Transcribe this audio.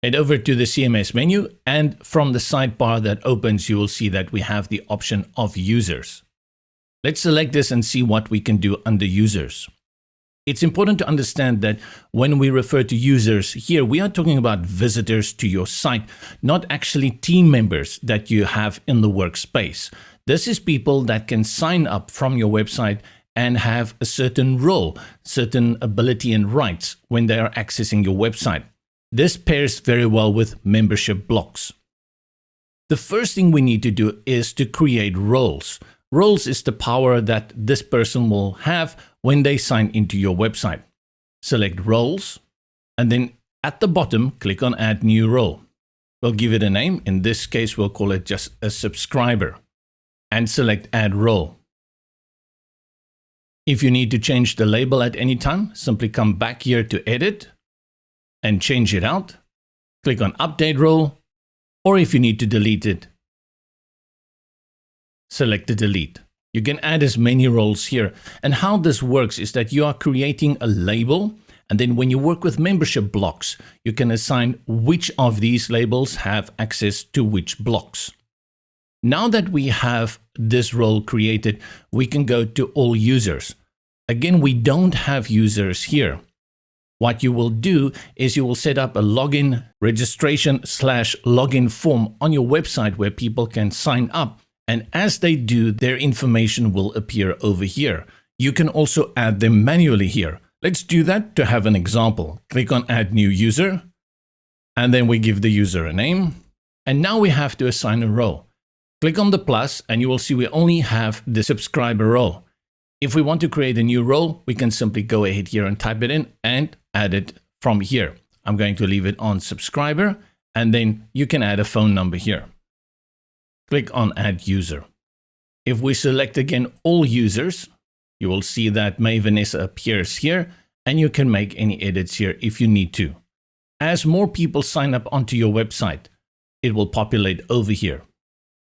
Head over to the CMS menu, and from the sidebar that opens, you will see that we have the option of users. Let's select this and see what we can do under users. It's important to understand that when we refer to users here, we are talking about visitors to your site, not actually team members that you have in the workspace. This is people that can sign up from your website and have a certain role, certain ability and rights when they are accessing your website. This pairs very well with membership blocks. The first thing we need to do is to create roles. Roles is the power that this person will have when they sign into your website. Select roles, and then at the bottom, click on Add New Role. We'll give it a name. In this case, we'll call it just a subscriber, and select Add Role. If you need to change the label at any time, simply come back here to Edit and change it out. Click on Update Role, or if you need to delete it, select the Delete. You can add as many roles here. And how this works is that you are creating a label, and then when you work with membership blocks, you can assign which of these labels have access to which blocks. Now that we have this role created, we can go to all users. Again, we don't have users here. What you will do is you will set up a login registration/login form on your website where people can sign up. And as they do, their information will appear over here. You can also add them manually here. Let's do that to have an example. Click on Add New User, and then we give the user a name. And now we have to assign a role. Click on the plus, and you will see we only have the subscriber role. If we want to create a new role, we can simply go ahead here and type it in and add it from here. I'm going to leave it on subscriber, and then you can add a phone number here. Click on Add User. If we select again all users, you will see that May Vanessa appears here, and you can make any edits here if you need to. As more people sign up onto your website, it will populate over here.